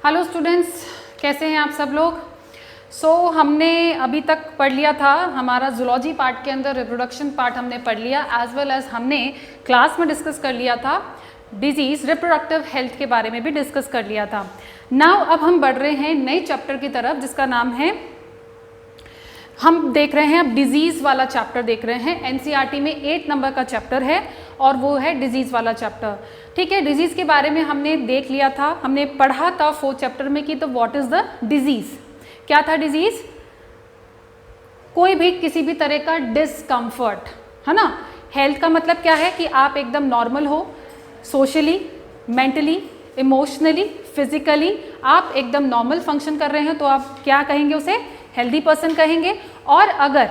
Hello students, कैसे हैं आप सब लोग। हमने अभी तक पढ़ लिया था, हमारा जूलॉजी पार्ट के अंदर रिप्रोडक्शन पार्ट हमने पढ़ लिया, एज वेल एज हमने क्लास में डिस्कस कर लिया था डिजीज़ रिप्रोडक्टिव हेल्थ के बारे में भी डिस्कस कर लिया था। नाउ अब हम बढ़ रहे हैं नए चैप्टर की तरफ जिसका नाम है, हम देख रहे हैं अब डिजीज़ वाला चैप्टर देख रहे हैं। एनसीईआरटी में 8 नंबर का चैप्टर है और वो है डिजीज़ वाला चैप्टर। ठीक है, डिजीज़ के बारे में हमने देख लिया था, हमने पढ़ा था 4th चैप्टर में कि तो व्हाट इज़ द डिजीज़। क्या था डिजीज़? कोई भी किसी भी तरह का डिस्कम्फर्ट, है ना। हेल्थ का मतलब क्या है कि आप एकदम नॉर्मल हो, सोशली, मेंटली, इमोशनली, फिजिकली आप एकदम नॉर्मल फंक्शन कर रहे हैं तो आप क्या कहेंगे, उसे हेल्दी पर्सन कहेंगे। और अगर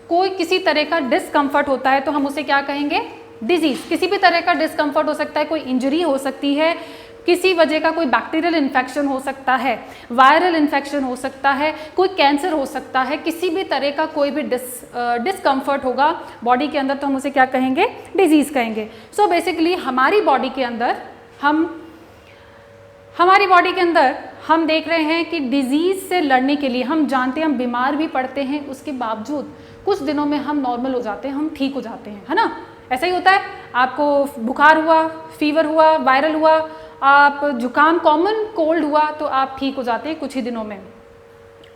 कोई किसी तरह का डिस्कम्फर्ट होता है तो हम उसे क्या कहेंगे, डिजीज़। किसी भी तरह का डिस्कम्फर्ट हो सकता है, कोई इंजरी हो सकती है, किसी वजह का कोई बैक्टीरियल इन्फेक्शन हो सकता है, वायरल इन्फेक्शन हो सकता है, कोई कैंसर हो सकता है, किसी भी तरह का कोई भी डिस्कम्फर्ट होगा बॉडी के अंदर तो हम उसे क्या कहेंगे, डिजीज़ कहेंगे। सो बेसिकली हमारी बॉडी के अंदर हम देख रहे हैं कि डिजीज़ से लड़ने के लिए हम जानते हैं, हम बीमार भी पड़ते हैं, उसके बावजूद कुछ दिनों में हम नॉर्मल हो जाते हैं, हम ठीक हो जाते हैं, है ना। ऐसा ही होता है, आपको बुखार हुआ, फीवर हुआ, वायरल हुआ, आप जुकाम, कॉमन कोल्ड हुआ तो आप ठीक हो जाते हैं कुछ ही दिनों में,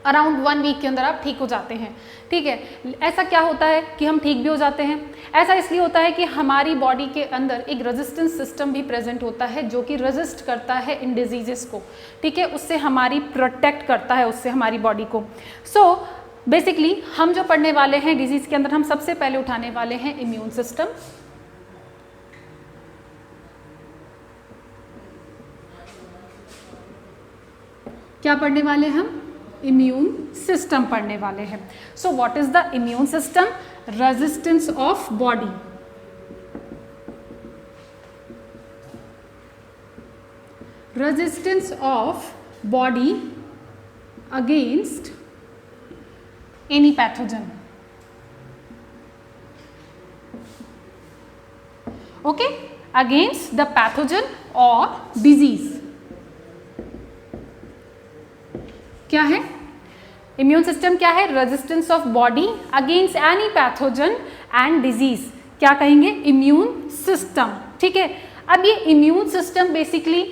अराउंड 1 वीक के अंदर आप ठीक हो जाते हैं। ठीक है, ऐसा क्या होता है कि हम ठीक भी हो जाते हैं? ऐसा इसलिए होता है कि हमारी बॉडी के अंदर एक रेजिस्टेंस सिस्टम भी प्रेजेंट होता है जो कि रेजिस्ट करता है इन डिजीजेस को। ठीक है, उससे हमारी प्रोटेक्ट करता है, उससे हमारी बॉडी को। बेसिकली हम जो पढ़ने वाले हैं डिजीज के अंदर, हम सबसे पहले उठाने वाले हैं इम्यून सिस्टम। क्या पढ़ने वाले हम? इम्यून सिस्टम पढ़ने वाले हैं। So what is the immune system? Resistance of body, resistance of body against any pathogen. Okay, against the pathogen or disease. क्या है इम्यून सिस्टम? क्या है? Resistance of body against any pathogen and disease, क्या कहेंगे, immune system. ठीक है, अब ये इम्यून सिस्टम बेसिकली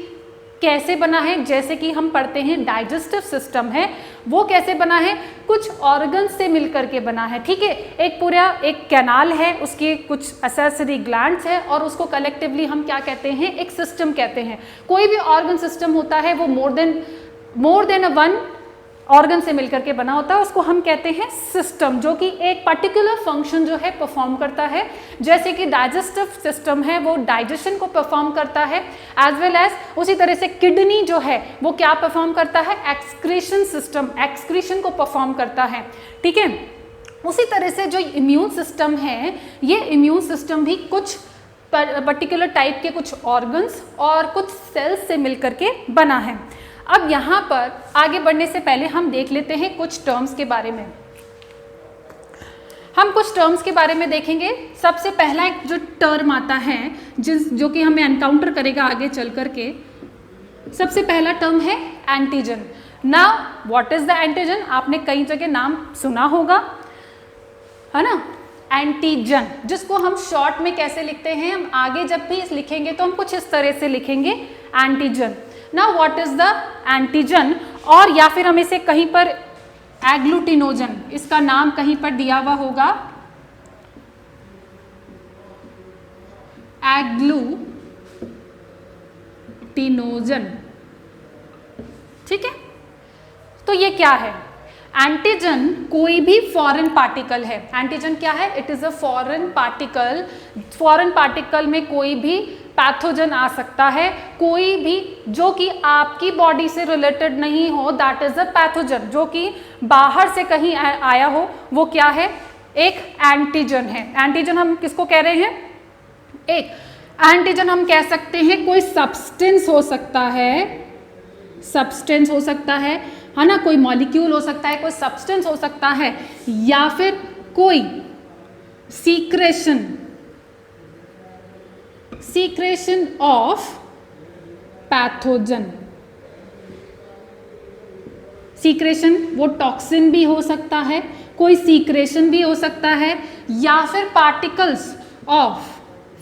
कैसे बना है? जैसे कि हम पढ़ते हैं डाइजेस्टिव सिस्टम है, वो कैसे बना है? कुछ ऑर्गन से मिलकर के बना है। ठीक है, एक कैनाल है, उसके कुछ एक्सेसरी ग्लैंड्स है और उसको कलेक्टिवली हम क्या कहते हैं, एक सिस्टम कहते हैं। कोई भी ऑर्गन सिस्टम होता है वो मोर देन वन ऑर्गन से मिलकर के बना होता है, उसको हम कहते हैं सिस्टम, जो कि एक पर्टिकुलर फंक्शन जो है परफॉर्म करता है। जैसे कि डाइजेस्टिव सिस्टम है वो डाइजेशन को परफॉर्म करता है, एज वेल एज उसी तरह से किडनी जो है वो क्या परफॉर्म करता है, एक्सक्रीशन सिस्टम, एक्सक्रीशन को परफॉर्म करता है। ठीक है, उसी तरह से जो इम्यून सिस्टम है, ये इम्यून सिस्टम भी कुछ पर्टिकुलर टाइप के कुछ ऑर्गन्स और कुछ सेल्स से मिलकर के बना है। अब यहाँ पर आगे बढ़ने से पहले हम देख लेते हैं कुछ टर्म्स के बारे में। हम कुछ टर्म्स के बारे में देखेंगे। सबसे पहला एक जो टर्म आता है जो कि हमें एनकाउंटर करेगा आगे चल करके, सबसे पहला टर्म है antigen. Now what is the antigen? आपने कई जगह नाम सुना होगा, है ना, एंटीजन, जिसको हम शॉर्ट में कैसे लिखते हैं, हम आगे जब भी लिखेंगे तो हम कुछ इस तरह से लिखेंगे, antigen. Now what is the antigen? और या फिर हम इसे कहीं पर एग्लूटिनोजन, इसका नाम कहीं पर दिया हुआ होगा, एग्लूटिनोजन। ठीक है, तो ये क्या है? एंटीजन कोई भी फॉरेन पार्टिकल है। एंटीजन क्या है? It is a foreign particle. Foreign particle में कोई भी पैथोजन आ सकता है, कोई भी जो कि आपकी बॉडी से रिलेटेड नहीं हो, दैट इज अ पैथोजन। जो कि बाहर से कहीं आया हो वो क्या है? एक एंटीजन है। एंटीजन हम किसको कह रहे हैं? एक एंटीजन हम कह सकते हैं कोई सब्सटेंस हो सकता है, सब्सटेंस हो सकता है ना, कोई मॉलिक्यूल हो सकता है, कोई सब्सटेंस हो सकता है, या फिर कोई सीक्रेशन ऑफ पैथोजन। सीक्रेशन वो टॉक्सिन भी हो सकता है, कोई सीक्रेशन भी हो सकता है, या फिर particles of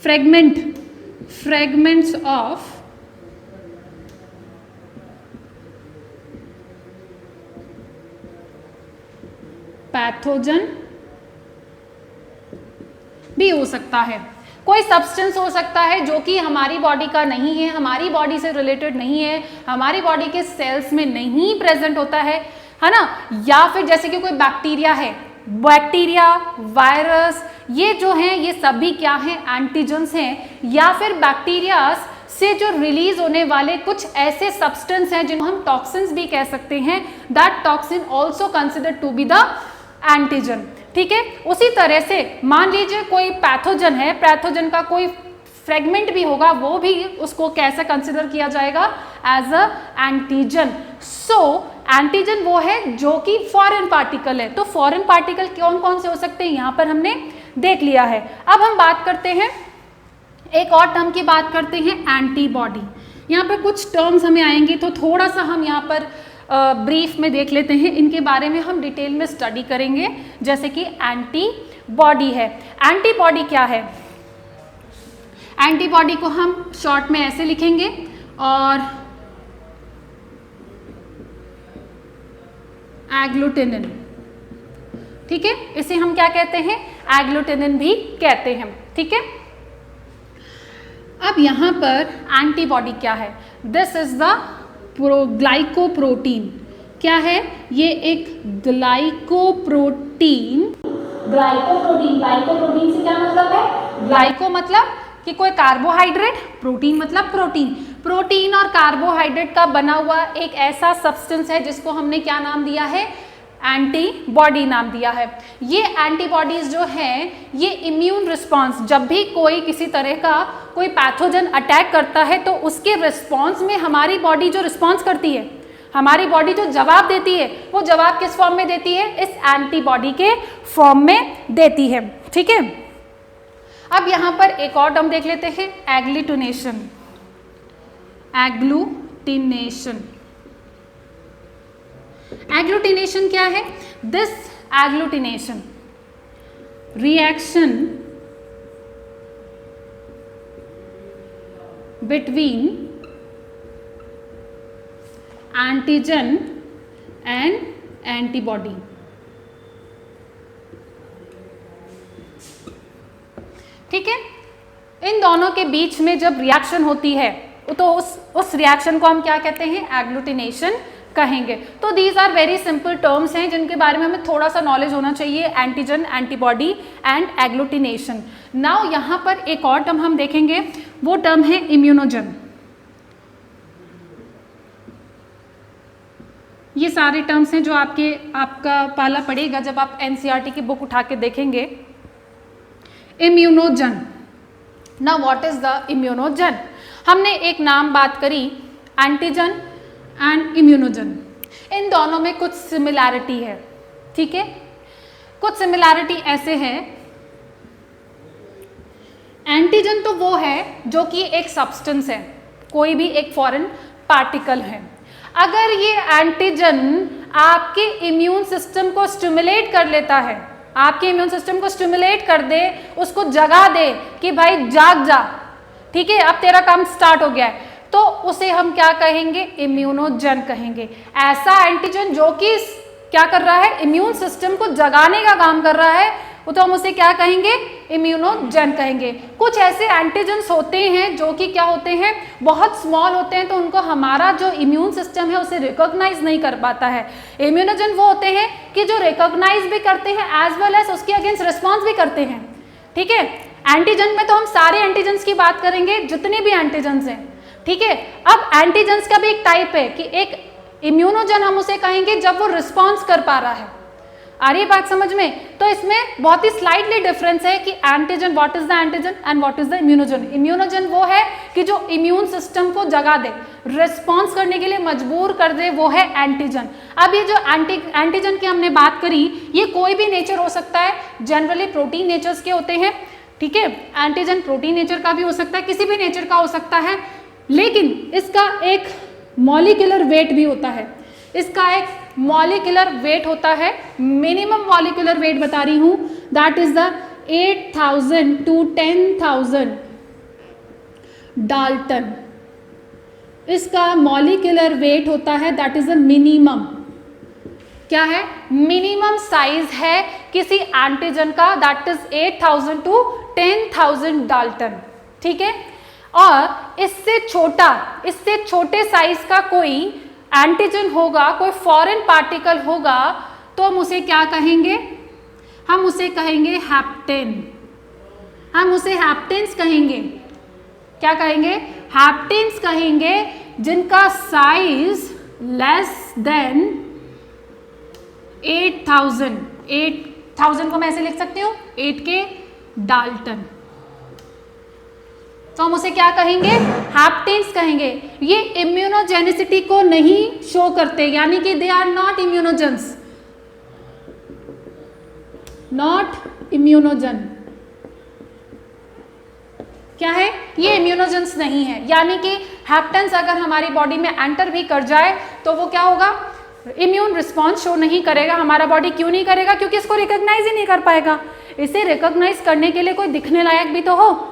fragments of pathogen भी हो सकता है। कोई सब्सटेंस हो सकता है जो कि हमारी बॉडी का नहीं है, हमारी बॉडी से रिलेटेड नहीं है, हमारी बॉडी के सेल्स में नहीं प्रेजेंट होता है ना, या फिर जैसे कि कोई बैक्टीरिया है, बैक्टीरिया, वायरस, ये जो हैं ये सभी क्या हैं, एंटीजेंस हैं, या फिर बैक्टीरियाज से जो रिलीज होने वाले कुछ ऐसे सब्सटेंस हैं जिनको हम टॉक्सिन्स भी कह सकते हैं, that toxin also considered to be the antigen. ठीक है, उसी तरह से मान लीजिए कोई पैथोजन है, पैथोजन का कोई फ्रेगमेंट भी होगा, वो भी उसको कैसे कंसिडर किया जाएगा, as a antigen. So antigen वो है जो कि फॉरेन पार्टिकल है। तो फॉरेन पार्टिकल कौन कौन से हो सकते हैं यहाँ पर हमने देख लिया है। अब हम बात करते हैं, एक और टर्म की बात करते हैं, एंटीबॉडी। यहाँ पर कुछ टर्म्स हमें आएंगे तो थोड़ा सा हम यहाँ पर ब्रीफ में देख लेते हैं, इनके बारे में हम डिटेल में स्टडी करेंगे। जैसे कि एंटीबॉडी है। एंटीबॉडी क्या है? एंटीबॉडी को हम शॉर्ट में ऐसे लिखेंगे, और एग्लूटिनिन, ठीक है, इसे हम क्या कहते हैं, एग्लूटिनिन भी कहते हैं। ठीक है, अब यहां पर एंटीबॉडी क्या है? This is the glycoprotein. क्या है ये? एक ग्लाइकोप्रोटीन। ग्लाइकोप्रोटीन से क्या मतलब है? ग्लाइको मतलब कि कोई कार्बोहाइड्रेट, प्रोटीन मतलब प्रोटीन। प्रोटीन और कार्बोहाइड्रेट का बना हुआ एक ऐसा सब्सटेंस है जिसको हमने क्या नाम दिया है? एंटीबॉडी नाम दिया है। ये एंटीबॉडीज जो हैं ये इम्यून रिस्पॉन्स, जब भी कोई किसी तरह का कोई पैथोजन अटैक करता है तो उसके रिस्पॉन्स में हमारी बॉडी जो रिस्पॉन्स करती है, हमारी बॉडी जो जवाब देती है, वो जवाब किस फॉर्म में देती है? इस एंटीबॉडी के फॉर्म में देती है। ठीक है, अब यहां पर एक और टर्म देख लेते हैं, एग्लूटिनेशन। एग्लूटिनेशन, एग्लूटिनेशन क्या है? This agglutination reaction between antigen and antibody. ठीक है, इन दोनों के बीच में जब रिएक्शन होती है तो उस रिएक्शन को हम क्या कहते हैं? एग्लूटिनेशन कहेंगे। तो these are very simple terms हैं जिनके बारे में हमें थोड़ा सा नॉलेज होना चाहिए, antigen, antibody and agglutination. Now यहाँ पर एक और टर्म हम देखेंगे, वो टर्म है इम्यूनोजन। ये सारे टर्म्स हैं जो आपका पाला पड़ेगा जब आप एनसीईआरटी की बुक उठा के देखेंगे। Immunogen, now what is the immunogen? हमने एक नाम बात करी, एंटीजन एंड इम्यूनोजन। इन दोनों में कुछ सिमिलैरिटी है। ठीक है, कुछ सिमिलैरिटी ऐसे है, एंटीजन तो वो है जो कि एक सब्सटेंस है, कोई भी एक फॉरेन पार्टिकल है। अगर ये एंटीजन आपके इम्यून सिस्टम को स्टिमुलेट कर लेता है, आपके इम्यून सिस्टम को स्टिमुलेट कर दे, उसको जगा दे कि भाई जाग जा, ठीक है, अब तेरा काम स्टार्ट हो गया है, तो उसे हम क्या कहेंगे? इम्यूनोजन कहेंगे। ऐसा एंटीजन जो कि क्या कर रहा है? इम्यून सिस्टम को जगाने का काम कर रहा है, वो तो हम उसे क्या कहेंगे? इम्यूनोजन कहेंगे। कुछ ऐसे एंटीजन्स होते हैं जो कि क्या होते हैं? बहुत स्मॉल होते हैं, तो उनको हमारा जो इम्यून सिस्टम है उसे रिकॉग्नाइज नहीं कर पाता है। इम्यूनोजन वो होते हैं कि जो रिकॉग्नाइज भी करते हैं एज वेल एज उसके अगेंस्ट रिस्पॉन्स भी करते हैं। ठीक है, एंटीजन में तो हम सारे एंटीजन्स की बात करेंगे, जितने भी एंटीजन्स हैं। ठीक है, अब एंटीजन्स का भी एक टाइप है कि एक इम्यूनोजन हम उसे कहेंगे जब वो रिस्पॉन्स कर पा रहा है। आ रही है बात समझ में? तो इसमें बहुत ही स्लाइटली डिफरेंस है कि antigen, what is the antigen and what is the immunogen. Immunogen वो है कि जो इम्यून सिस्टम को जगा दे, रिस्पॉन्स करने के लिए मजबूर कर दे, वो है एंटीजन। अब ये जो एंटीजन की हमने बात करी, ये कोई भी नेचर हो सकता है, जनरली प्रोटीन नेचर्स के होते हैं। ठीक है, एंटीजन प्रोटीन नेचर का भी हो सकता है, किसी भी नेचर का हो सकता है, लेकिन इसका एक मॉलिक्यूलर वेट भी होता है। इसका एक मॉलिक्यूलर वेट होता है, मिनिमम मॉलिक्यूलर वेट बता रही हूं, that is the 8000 to 10,000 Dalton. इसका मॉलिक्यूलर वेट होता है, दैट इज द मिनिमम, क्या है, मिनिमम साइज है किसी एंटीजन का, दैट इज 8000 to 10,000 डाल्टन। ठीक है, और इससे छोटे साइज का कोई एंटीजन होगा, कोई फॉरेन पार्टिकल होगा, तो हम उसे क्या कहेंगे, हम उसे कहेंगे हैप्टेन, हम उसे हैप्टेन्स कहेंगे। क्या कहेंगे, हैप्टेन्स कहेंगे, जिनका साइज लेस देन 8000 को मैं ऐसे लिख सकती हूँ 8K डाल्टन, तो हम उसे क्या कहेंगे, हैप्टेन्स कहेंगे। ये इम्यूनोजेनिसिटी को नहीं शो करते, यानी कि they are not इम्यूनोजेंस, not immunogen. क्या है, ये इम्यूनोजेंस नहीं है, यानी कि हैप्टेन्स अगर हमारी बॉडी में एंटर भी कर जाए तो वो क्या होगा, इम्यून रिस्पॉन्स शो नहीं करेगा। हमारा बॉडी क्यों नहीं करेगा, क्योंकि इसको रिकॉग्नाइज ही नहीं कर पाएगा। इसे रिकॉग्नाइज करने के लिए कोई दिखने लायक भी तो हो।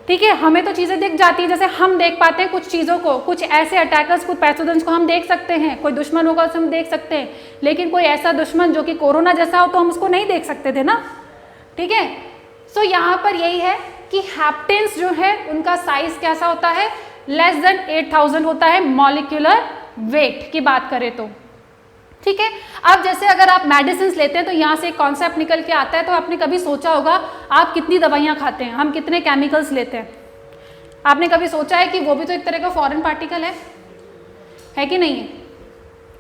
ठीक है, हमें तो चीज़ें दिख जाती हैं, जैसे हम देख पाते हैं कुछ चीज़ों को, कुछ ऐसे अटैकर्स, कुछ पैथोजेंस को हम देख सकते हैं, कोई दुश्मन होगा तो हम देख सकते हैं, लेकिन कोई ऐसा दुश्मन जो कि कोरोना जैसा हो तो हम उसको नहीं देख सकते थे ना। ठीक है, सो यहाँ पर यही है कि हैप्टेन्स जो है उनका साइज कैसा होता है, लेस देन 8000 होता है मॉलिक्यूलर वेट की बात करें तो। ठीक है, अब जैसे अगर आप मेडिसिन लेते हैं तो यहाँ से एक कॉन्सेप्ट निकल के आता है, तो आपने कभी सोचा होगा आप कितनी दवाइयाँ खाते हैं, हम कितने केमिकल्स लेते हैं। आपने कभी सोचा है कि वो भी तो एक तरह का फॉरेन पार्टिकल है कि नहीं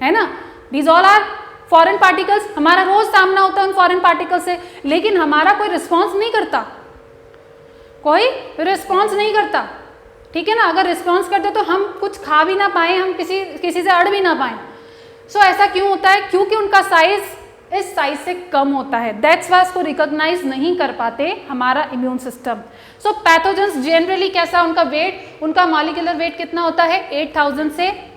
है ना। These all are foreign particles, हमारा रोज सामना होता है उन फॉरेन पार्टिकल से, लेकिन हमारा कोई रिस्पॉन्स नहीं करता, कोई रिस्पॉन्स नहीं करता। ठीक है ना, अगर रिस्पॉन्स करते तो हम कुछ खा भी ना पाए, हम किसी से अड़ भी ना पाए। सो ऐसा क्यों होता है, क्योंकि उनका साइज इस साइज से कम होता है, दैट्स वाई इसको रिकॉग्नाइज नहीं कर पाते हमारा इम्यून सिस्टम। सो पैथोजेंस जनरली कैसा, उनका वेट, उनका मॉलिक्यूलर वेट कितना होता है, 8000 से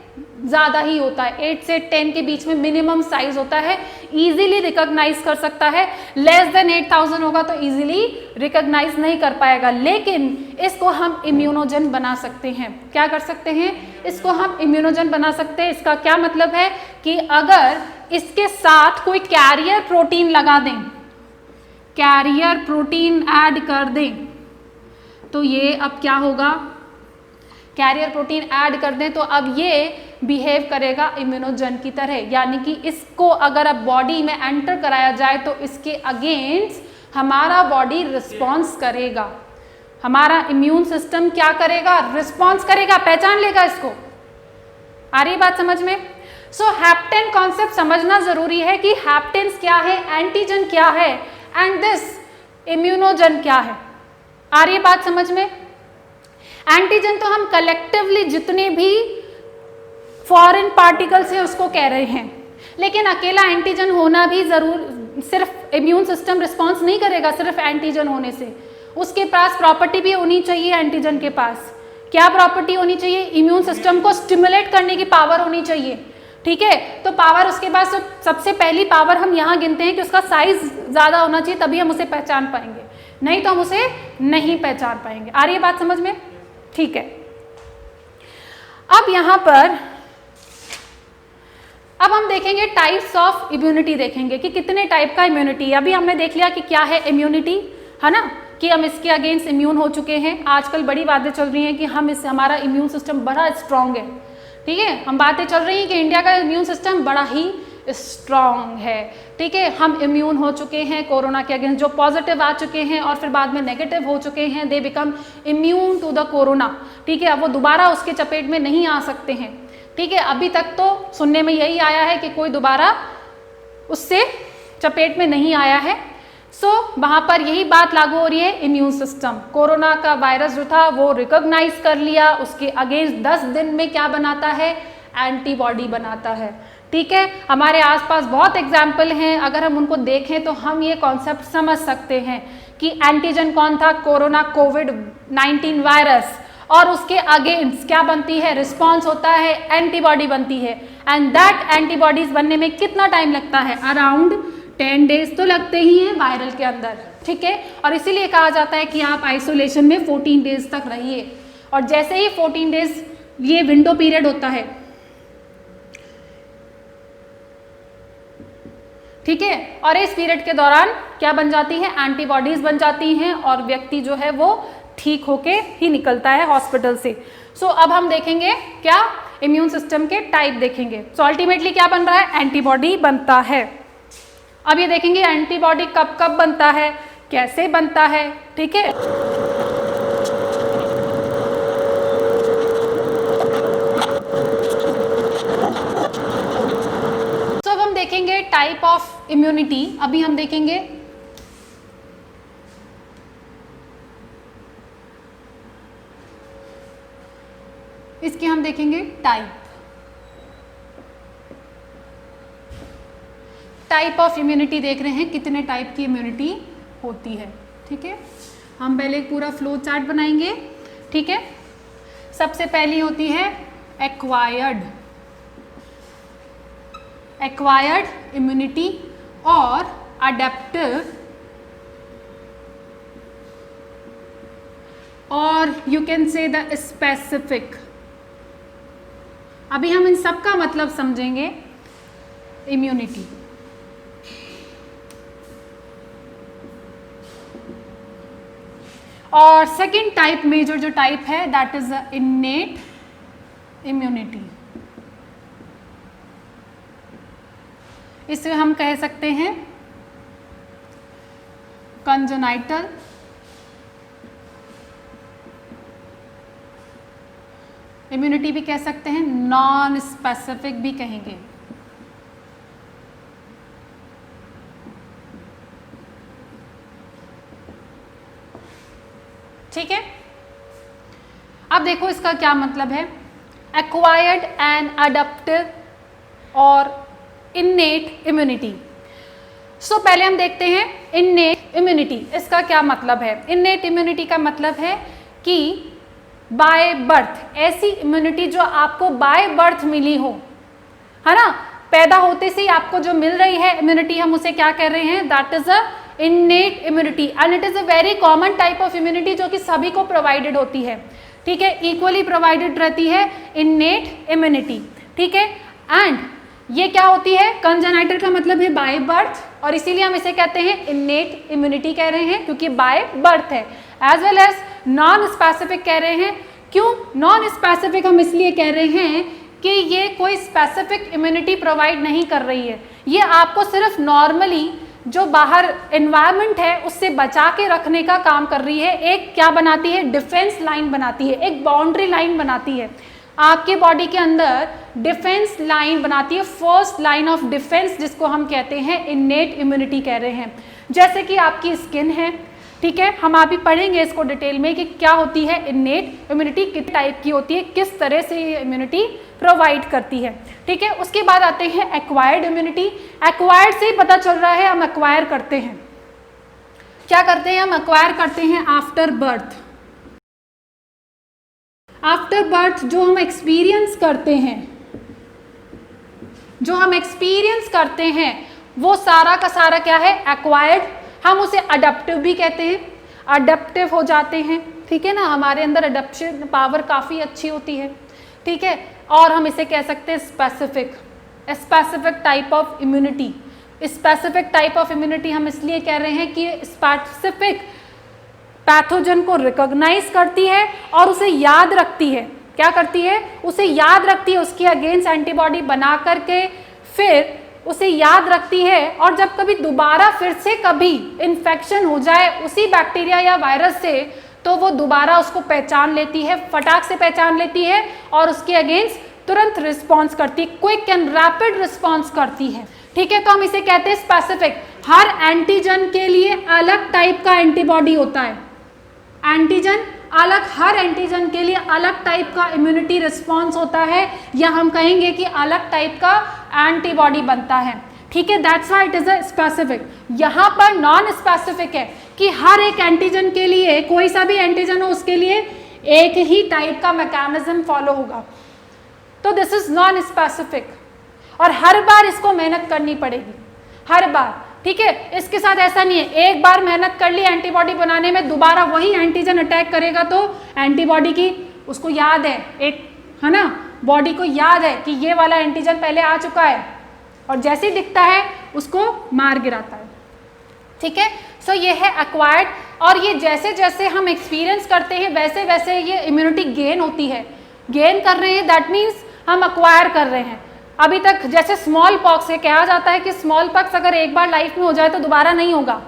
ज़्यादा ही होता है, 8 से 10 के बीच में मिनिमम साइज होता है, इजीली रिकॉग्नाइज कर सकता है। लेस देन 8000 होगा तो इजीली रिकॉग्नाइज नहीं कर पाएगा, लेकिन इसको हम इम्यूनोजन बना सकते हैं। क्या कर सकते हैं, इसको हम इम्यूनोजन बना सकते हैं। इसका क्या मतलब है कि अगर इसके साथ कोई कैरियर प्रोटीन लगा दें, कैरियर प्रोटीन ऐड कर दें, तो ये अब क्या होगा, कैरियर प्रोटीन ऐड कर दें तो अब ये बिहेव करेगा इम्यूनोजन की तरह, यानी कि इसको अगर अब बॉडी में एंटर कराया जाए तो इसके अगेंस्ट हमारा बॉडी रिस्पॉन्स करेगा, हमारा इम्यून सिस्टम क्या करेगा, रिस्पॉन्स करेगा, पहचान लेगा इसको। आ रही बात समझ में। सो हैप्टेन कॉन्सेप्ट समझना जरूरी है कि हैप्टेन्स क्या है, एंटीजन क्या है, एंड दिस इम्यूनोजन क्या है। आ रही बात समझ में। एंटीजन तो हम कलेक्टिवली जितने भी फॉरेन पार्टिकल्स हैं उसको कह रहे हैं, लेकिन अकेला एंटीजन होना भी जरूर, सिर्फ इम्यून सिस्टम रिस्पॉन्स नहीं करेगा सिर्फ एंटीजन होने से, उसके पास प्रॉपर्टी भी होनी चाहिए। एंटीजन के पास क्या प्रॉपर्टी होनी चाहिए, इम्यून सिस्टम को स्टिमुलेट करने की पावर होनी चाहिए। ठीक है, तो पावर उसके पास, तो सबसे पहली पावर हम यहाँ गिनते हैं कि उसका साइज ज़्यादा होना चाहिए, तभी हम उसे पहचान पाएंगे, नहीं तो हम उसे नहीं पहचान पाएंगे। आ रही है बात समझ में। ठीक है, अब यहाँ पर अब हम देखेंगे टाइप्स ऑफ इम्यूनिटी, देखेंगे कि कितने टाइप का इम्यूनिटी। अभी हमने देख लिया कि क्या है इम्यूनिटी, है ना, कि हम इसके अगेंस्ट इम्यून हो चुके हैं। आजकल बड़ी बातें चल रही हैं कि हमारा इम्यून सिस्टम बड़ा स्ट्रांग है। ठीक है, हम बातें चल रही हैं कि इंडिया का इम्यून सिस्टम बड़ा ही स्ट्रांग है। ठीक है, हम इम्यून हो चुके हैं कोरोना के अगेंस्ट, जो पॉजिटिव आ चुके हैं और फिर बाद में नेगेटिव हो चुके हैं, they become immune to the corona. ठीक है, अब वो दोबारा उसके चपेट में नहीं आ सकते हैं। ठीक है, अभी तक तो सुनने में यही आया है कि कोई दोबारा उससे चपेट में नहीं आया है। सो वहाँ पर यही बात लागू हो रही है, इम्यून सिस्टम कोरोना का वायरस जो था वो रिकॉग्नाइज कर लिया, उसके अगेंस्ट 10 दिन में क्या बनाता है, एंटीबॉडी बनाता है। ठीक है, हमारे आसपास बहुत एग्जाम्पल हैं, अगर हम उनको देखें तो हम ये कॉन्सेप्ट समझ सकते हैं कि एंटीजन कौन था, कोरोना कोविड-19 वायरस, और उसके अगेंस्ट क्या बनती है, रिस्पॉन्स होता है, एंटीबॉडी बनती है। एंड दैट एंटीबॉडीज बनने में कितना टाइम लगता है, अराउंड 10 डेज तो लगते ही हैं वायरल के अंदर, ठीक है। और इसीलिए कहा जाता है कि आप आइसोलेशन में 14 डेज तक रहिए। और जैसे ही 14 डेज ये विंडो पीरियड होता है, ठीक है, और इस पीरियड के दौरान क्या बन जाती है, एंटीबॉडीज बन जाती हैं और व्यक्ति जो है वो ठीक होके ही निकलता है हॉस्पिटल से। सो अब हम देखेंगे क्या, इम्यून सिस्टम के टाइप देखेंगे। सो अल्टीमेटली क्या बन रहा है, एंटीबॉडी बनता है। अब ये देखेंगे एंटीबॉडी कब कब बनता है, कैसे बनता है, ठीक है। तो अब हम देखेंगे टाइप ऑफ इम्यूनिटी। अभी हम देखेंगे इसके, हम देखेंगे टाइप ऑफ इम्यूनिटी देख रहे हैं, कितने टाइप की इम्यूनिटी होती है, ठीक है। हम पहले एक पूरा फ्लो चार्ट बनाएंगे, ठीक है। सबसे पहली होती है एक्वायर्ड इम्यूनिटी और अडेप्टिव, और you can say the specific. अभी हम इन सब का मतलब समझेंगे इम्यूनिटी। और सेकेंड टाइप, मेजर जो टाइप है, दैट इज इन्नेट इम्यूनिटी। इसे हम कह सकते हैं कंजेनाइटल इम्यूनिटी भी कह सकते हैं, नॉन स्पेसिफिक भी कहेंगे। ठीक है, अब देखो इसका क्या मतलब है, एक्वायर्ड एंड अडप्टिव और इन्नेट इम्यूनिटी। सो पहले हम देखते हैं इन्नेट इम्यूनिटी, इसका क्या मतलब है। इन्नेट इम्यूनिटी का मतलब है कि बाय बर्थ, ऐसी इम्यूनिटी जो आपको बाय बर्थ मिली हो, है ना, पैदा होते से ही आपको जो मिल रही है इम्यूनिटी, हम उसे क्या कह रहे हैं, that is a innate immunity. And it is a very common type of immunity जो कि सभी को प्रोवाइडेड होती है, ठीक है, इक्वली प्रोवाइडेड रहती है इन्नेट इम्यूनिटी, ठीक है। एंड ये क्या होती है, कंजेनाइटल का मतलब है बाय बर्थ, और इसीलिए हम इसे कहते हैं इन्नेट इम्यूनिटी कह रहे हैं क्योंकि बाय बर्थ है। As well as non specific कह रहे हैं, क्यों नॉन स्पेसिफिक हम इसलिए कह रहे हैं कि ये कोई स्पेसिफिक इम्यूनिटी प्रोवाइड नहीं कर रही है, ये आपको सिर्फ नॉर्मली जो बाहर एनवायरनमेंट है उससे बचा के रखने का काम कर रही है। एक क्या बनाती है, डिफेंस लाइन बनाती है, एक बाउंड्री लाइन बनाती है, आपके बॉडी के अंदर डिफेंस लाइन बनाती है, फर्स्ट लाइन ऑफ डिफेंस, जिसको हम कहते हैं इन्नेट इम्यूनिटी कह रहे हैं। जैसे कि आपकी स्किन है, ठीक है, हम अभी पढ़ेंगे इसको डिटेल में कि क्या होती है इन्नेट इम्यूनिटी, किस टाइप की होती है, किस तरह से ये इम्यूनिटी प्रोवाइड करती है, ठीक है। उसके बाद आते हैं एक्वायर्ड इम्यूनिटी। एक्वायर्ड से ही पता चल रहा है हम एक्वायर करते हैं, क्या करते हैं, हम एक्वायर करते हैं आफ्टर बर्थ। आफ्टर बर्थ जो हम एक्सपीरियंस करते हैं, जो हम एक्सपीरियंस करते हैं वो सारा का सारा क्या है, एक्वायर्ड। हम उसे अडप्टिव भी कहते हैं, अडप्टिव हो जाते हैं, ठीक है ना, हमारे अंदर अडप्शन पावर काफ़ी अच्छी होती है, ठीक है। और हम इसे कह सकते हैं specific, specific type of immunity. Specific type of immunity हम इसलिए कह रहे हैं कि स्पेसिफिक पैथोजन को रिकॉग्नाइज करती है और उसे याद रखती है। क्या करती है, उसे याद रखती है, उसके अगेंस्ट एंटीबॉडी बना करके फिर उसे याद रखती है, और जब कभी दोबारा फिर से कभी इन्फेक्शन हो जाए उसी बैक्टीरिया या वायरस से, तो वो दोबारा उसको पहचान लेती है, फटाक से पहचान लेती है और उसके अगेंस्ट तुरंत रिस्पॉन्स करती है, क्विक एंड रैपिड रिस्पॉन्स करती है, ठीक है। तो हम इसे कहते हैं स्पेसिफिक। हर एंटीजन के लिए अलग टाइप का एंटीबॉडी होता है, एंटीजन अलग, हर एंटीजन के लिए अलग टाइप का इम्यूनिटी रिस्पॉन्स होता है, या हम कहेंगे कि अलग टाइप का एंटीबॉडी बनता है, ठीक है। That's why it is a specific. यहाँ पर नॉन स्पेसिफिक है कि हर एक एंटीजन के लिए, कोई सा भी एंटीजन हो उसके लिए एक ही टाइप का मैकेनिज्म फॉलो होगा। तो दिस इज नॉन स्पेसिफिक और हर बार इसको मेहनत करनी पड़ेगी, हर बार, ठीक है। इसके साथ ऐसा नहीं है एक बार मेहनत कर ली एंटीबॉडी बनाने में, दोबारा वही एंटीजन अटैक करेगा तो एंटीबॉडी की उसको याद है, एक है ना, बॉडी को याद है कि ये वाला एंटीजन पहले आ चुका है और जैसे ही दिखता है उसको मार गिराता है, ठीक है। सो ये है एक्वायर्ड, और ये जैसे जैसे हम एक्सपीरियंस करते हैं वैसे वैसे ये इम्यूनिटी गेन होती है, गेन कर रहे हैं, दैट मीन्स हम एक्वायर कर रहे हैं। अभी तक जैसे स्मॉल पॉक्स है, कहा जाता है कि स्मॉल पॉक्स अगर एक बार लाइफ में हो जाए तो दोबारा नहीं होगा,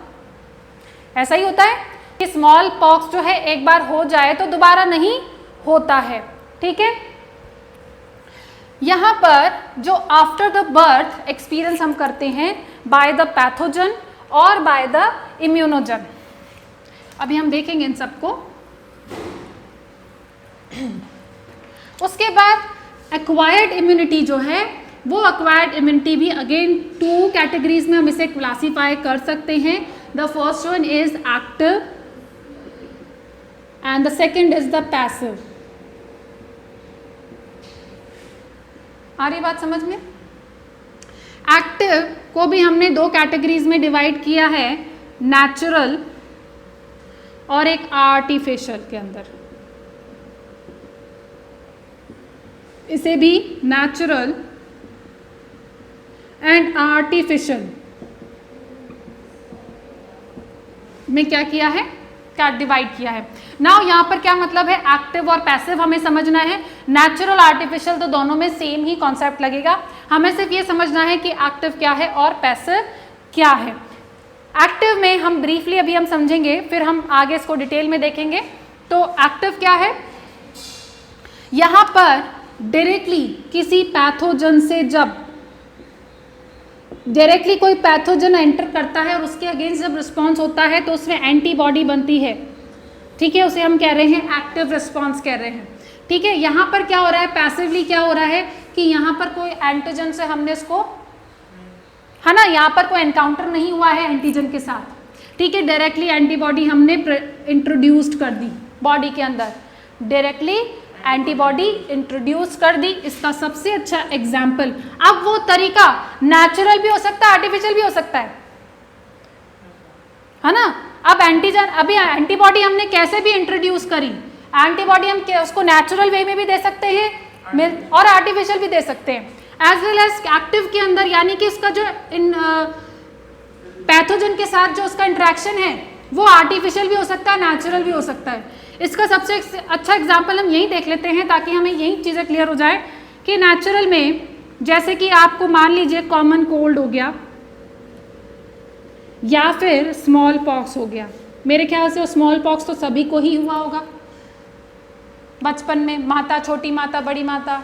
ऐसा ही होता है कि स्मॉल पॉक्स जो है एक बार हो जाए तो दोबारा नहीं होता है, ठीक है। यहाँ पर जो आफ्टर द बर्थ एक्सपीरियंस हम करते हैं बाय द पैथोजन और बाय द इम्यूनोजन, अभी हम देखेंगे इन सबको। उसके बाद एक्वायर्ड इम्यूनिटी जो है, वो एक्वायर्ड इम्यूनिटी भी अगेन 2 कैटेगरीज में हम इसे क्लासीफाई कर सकते हैं। The first one is active and the second is the passive. आ रही बात समझ में? एक्टिव को भी हमने 2 कैटेगरीज में डिवाइड किया है, नेचुरल और एक आर्टिफिशियल के अंदर। इसे भी नेचुरल एंड आर्टिफिशियल में क्या किया है, क्या डिवाइड किया है। नाउ यहाँ पर क्या मतलब है, एक्टिव और पैसिव हमें समझना है। नेचुरल आर्टिफिशियल तो दोनों में सेम ही कॉन्सेप्ट लगेगा, हमें सिर्फ ये समझना है कि एक्टिव क्या है और पैसिव क्या है। एक्टिव में हम ब्रीफली अभी हम समझेंगे, फिर हम आगे इसको डिटेल में देखेंगे। तो एक्टिव क्या है, यहाँ पर डायरेक्टली किसी पैथोजन से जब डायरेक्टली कोई पैथोजन एंटर करता है और उसके अगेंस्ट जब रिस्पॉन्स होता है तो उसमें एंटीबॉडी बनती है, ठीक है, उसे हम कह रहे हैं एक्टिव रिस्पॉन्स कह रहे हैं, ठीक है। यहाँ पर क्या हो रहा है, पैसिवली क्या हो रहा है कि यहाँ पर कोई एंटीजन से हमने इसको, है ना, यहाँ पर कोई एनकाउंटर नहीं हुआ है एंटीजन के साथ, ठीक है, डायरेक्टली एंटीबॉडी हमने इंट्रोड्यूस्ड कर दी बॉडी के अंदर, डायरेक्टली एंटीबॉडी इंट्रोड्यूस कर दी। इसका सबसे अच्छा एग्जाम्पल, अब वो तरीका नेचुरल भी हो सकता है, आर्टिफिशियल भी हो सकता है ना। अब एंटीजन, अभी एंटीबॉडी हमने कैसे भी इंट्रोड्यूस करी, एंटीबॉडी हम उसको नेचुरल वे में भी दे सकते हैं और आर्टिफिशियल भी दे सकते हैं, एज वेल एज एक्टिव के अंदर, यानी कि इसका जो इन पैथोजन के साथ जो उसका इंटरेक्शन है वो आर्टिफिशियल भी हो सकता है, नेचुरल भी हो सकता है। इसका सबसे अच्छा एग्जाम्पल हम यही देख लेते हैं ताकि हमें यही चीज़ें क्लियर हो जाए कि नेचुरल में जैसे कि आपको मान लीजिए कॉमन कोल्ड हो गया या फिर स्मॉल पॉक्स हो गया, मेरे ख्याल से वो स्मॉल पॉक्स तो सभी को ही हुआ होगा बचपन में, माता, छोटी माता, बड़ी माता,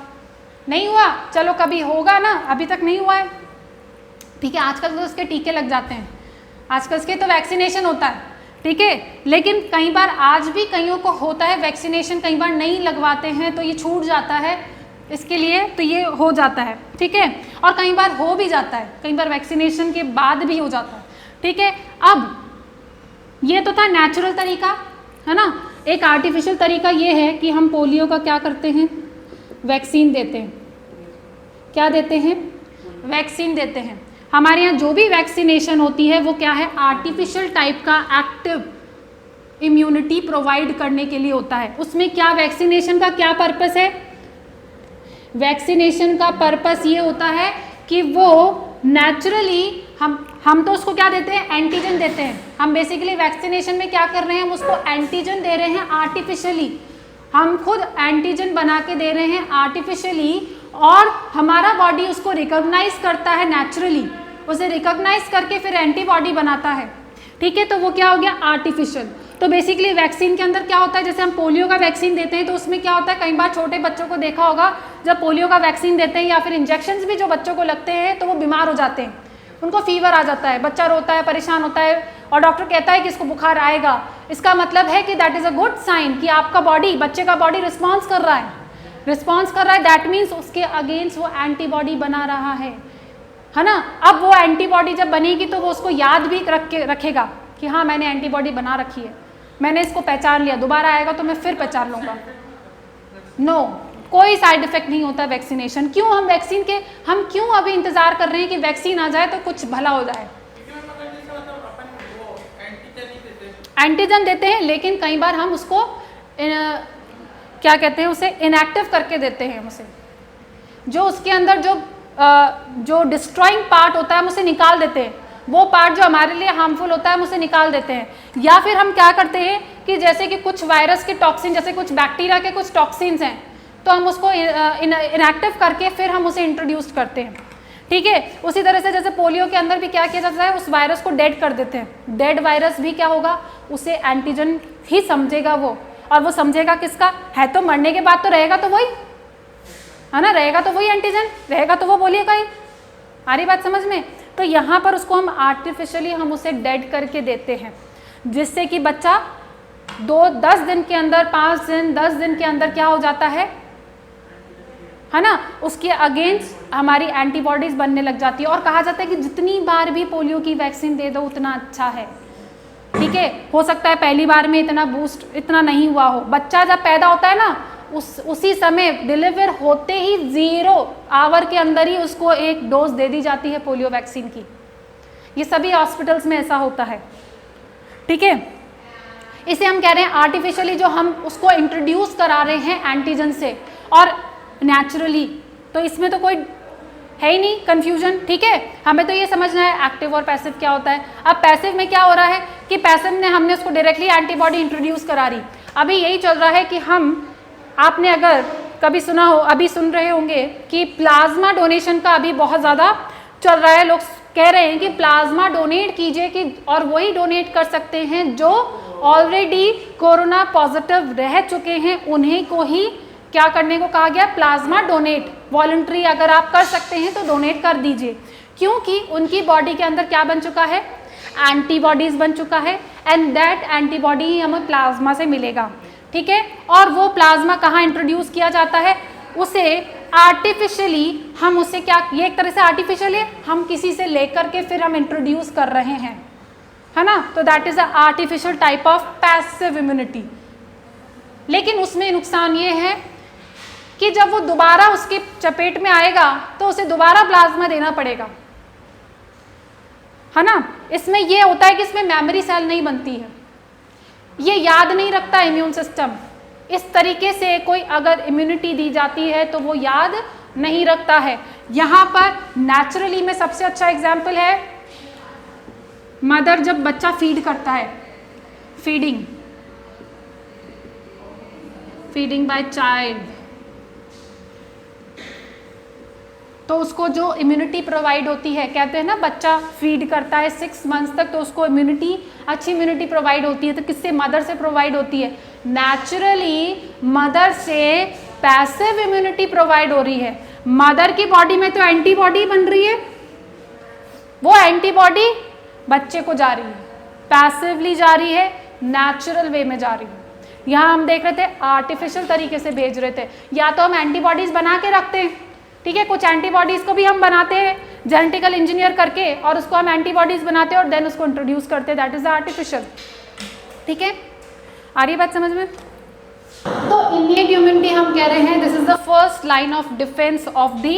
नहीं हुआ, चलो कभी होगा ना, अभी तक नहीं हुआ है, ठीक है। आजकल तो उसके टीके लग जाते हैं, आजकल इसके तो वैक्सीनेशन होता है, ठीक है, लेकिन कई बार आज भी कईयों को होता है वैक्सीनेशन, कई बार नहीं लगवाते हैं तो ये छूट जाता है, इसके लिए तो ये हो जाता है, ठीक है, और कई बार हो भी जाता है, कई बार वैक्सीनेशन के बाद भी हो जाता है, ठीक है। अब ये तो था नेचुरल तरीका, है ना। एक आर्टिफिशियल तरीका ये है कि हम पोलियो का क्या करते हैं, वैक्सीन देते हैं, क्या देते हैं, वैक्सीन देते हैं। हमारे यहाँ जो भी वैक्सीनेशन होती है वो क्या है, आर्टिफिशियल टाइप का एक्टिव इम्यूनिटी प्रोवाइड करने के लिए होता है। उसमें क्या, वैक्सीनेशन का क्या पर्पस है, वैक्सीनेशन का पर्पस ये होता है कि वो नेचुरली हम तो उसको क्या देते हैं, एंटीजन देते हैं। हम बेसिकली वैक्सीनेशन में क्या कर रहे हैं, हम उसको एंटीजन दे रहे हैं आर्टिफिशियली, हम खुद एंटीजन बना के दे रहे हैं आर्टिफिशियली, और हमारा बॉडी उसको रिकॉग्नाइज करता है नेचुरली, उसे रिकॉग्नाइज करके फिर एंटीबॉडी बनाता है, ठीक है। तो वो क्या हो गया, आर्टिफिशियल। तो बेसिकली वैक्सीन के अंदर क्या होता है, जैसे हम पोलियो का वैक्सीन देते हैं तो उसमें क्या होता है, कई बार छोटे बच्चों को देखा होगा जब पोलियो का वैक्सीन देते हैं या फिर इंजेक्शंस भी जो बच्चों को लगते हैं तो वो बीमार हो जाते हैं, उनको फीवर आ जाता है, बच्चा रोता है, परेशान होता है और डॉक्टर कहता है कि इसको बुखार आएगा। इसका मतलब है कि that is a good sign कि आपका बॉडी, बच्चे का बॉडी रिस्पॉन्स कर रहा है, रिस्पॉन्स कर रहा है, दैट मीन्स उसके अगेंस्ट वो एंटीबॉडी बना रहा है ना। अब वो एंटीबॉडी जब बनेगी तो वो उसको याद भी रखेगा कि हाँ मैंने एंटीबॉडी बना रखी मैंने इसको पहचान लिया, दोबारा आएगा तो मैं फिर पहचान लूँगा। नो, कोई साइड इफेक्ट नहीं होता वैक्सीनेशन। क्यों हम क्यों अभी इंतजार कर रहे हैं कि वैक्सीन आ जाए तो कुछ भला हो जाए? एंटीजन देते हैं, लेकिन कई बार हम उसको क्या कहते हैं, उसे इनएक्टिव करके देते हैं। उसे जो उसके अंदर जो डिस्ट्रॉइंग पार्ट होता है हम उसे निकाल देते हैं, वो पार्ट जो हमारे लिए हार्मफुल होता है हम उसे निकाल देते हैं। या फिर हम क्या करते हैं कि जैसे कि कुछ वायरस के टॉक्सिन, जैसे कुछ बैक्टीरिया के कुछ टॉक्सिन्स हैं, तो हम उसको इनएक्टिव करके फिर हम उसे इंट्रोड्यूस करते हैं। ठीक है, उसी तरह से जैसे पोलियो के अंदर भी क्या किया जाता है, उस वायरस को डेड कर देते हैं। डेड वायरस भी क्या होगा, उसे एंटीजन ही समझेगा वो, और वो समझेगा किसका है, तो मरने के बाद तो रहेगा तो वही है ना, रहेगा तो वही एंटीजन, रहेगा तो वो बोलिए कहीं। आ रही बात समझ में? तो यहाँ पर उसको हम आर्टिफिशियली हम उसे डेड करके देते हैं, जिससे कि बच्चा 10 दिन के अंदर, 5 दिन, 10 दिन के अंदर क्या हो जाता है ना, उसके अगेंस्ट हमारी एंटीबॉडीज बनने लग जाती है। और कहा जाता है कि जितनी बार भी पोलियो की वैक्सीन दे दो उतना अच्छा है। ठीक है, हो सकता है पहली बार में इतना बूस्ट इतना नहीं हुआ हो। बच्चा जब पैदा होता है ना, उसी समय डिलीवर होते ही 0 आवर के अंदर ही उसको एक डोज दे दी जाती है पोलियो वैक्सीन की। ये सभी हॉस्पिटल्स में ऐसा होता है। ठीक है, इसे हम कह रहे हैं आर्टिफिशियली जो हम उसको इंट्रोड्यूस करा रहे हैं एंटीजन से, और नेचुरली। तो इसमें तो कोई है ही नहीं कंफ्यूजन। ठीक है, हमें तो ये समझना है एक्टिव और पैसिव क्या होता है। अब पैसिव में क्या हो रहा है कि पैसिव में हमने उसको डायरेक्टली एंटीबॉडी इंट्रोड्यूस करा रही। अभी यही चल रहा है कि आपने अगर कभी सुना हो, अभी सुन रहे होंगे कि प्लाज्मा डोनेशन का अभी बहुत ज़्यादा चल रहा है। लोग कह रहे हैं कि प्लाज्मा डोनेट कीजिए कि, और वही डोनेट कर सकते हैं जो ऑलरेडी कोरोना पॉजिटिव रह चुके हैं, उन्हीं को ही क्या करने को कहा गया, प्लाज्मा डोनेट। वॉलंटरी अगर आप कर सकते हैं तो डोनेट कर दीजिए, क्योंकि उनकी बॉडी के अंदर क्या बन चुका है, एंटीबॉडीज बन चुका है, एंड दैट एंटीबॉडी ही हमें प्लाज्मा से मिलेगा। ठीक है, और वो प्लाज्मा कहाँ इंट्रोड्यूस किया जाता है, उसे आर्टिफिशियली हम उसे क्या, ये एक तरह से आर्टिफिशियल है, हम किसी से लेकर के फिर हम इंट्रोड्यूस कर रहे हैं, है ना। तो that is a artificial type of passive immunity. लेकिन उसमें नुकसान ये है कि जब वो दोबारा उसके चपेट में आएगा तो उसे दोबारा प्लाज्मा देना पड़ेगा, है ना। इसमें ये होता है कि इसमें मेमोरी सेल नहीं बनती है, ये याद नहीं रखता इम्यून सिस्टम। इस तरीके से कोई अगर इम्यूनिटी दी जाती है तो वो याद नहीं रखता है। यहाँ पर नेचुरली में सबसे अच्छा एग्जाम्पल है, मदर जब बच्चा फीड करता है, फीडिंग बाय चाइल्ड, तो उसको जो इम्यूनिटी प्रोवाइड होती है, कहते हैं ना बच्चा फीड करता है 6 मंथ्स तक तो उसको इम्यूनिटी, अच्छी इम्यूनिटी प्रोवाइड होती है। तो किससे, मदर से प्रोवाइड होती है। नेचुरली मदर से पैसिव इम्यूनिटी प्रोवाइड हो रही है। मदर की बॉडी में तो एंटीबॉडी बन रही है, वो एंटीबॉडी बच्चे को जा रही है, पैसिवली जा रही है, नेचुरल वे में जा रही है। यहाँ हम देख रहे थे आर्टिफिशियल तरीके से भेज रहे थे, या तो हम एंटीबॉडीज बना के रखते हैं, ठीक है, कुछ एंटीबॉडीज को भी हम बनाते हैं जेनेटिकल इंजीनियर करके, और उसको हम एंटीबॉडीज बनाते हैं और देन उसको इंट्रोड्यूस करते हैं, दैट इज द आर्टिफिशियल। ठीक है, आ रही बात समझ में? तो इनिएट इम्यूनिटी हम कह रहे हैं this is the first line of defence of the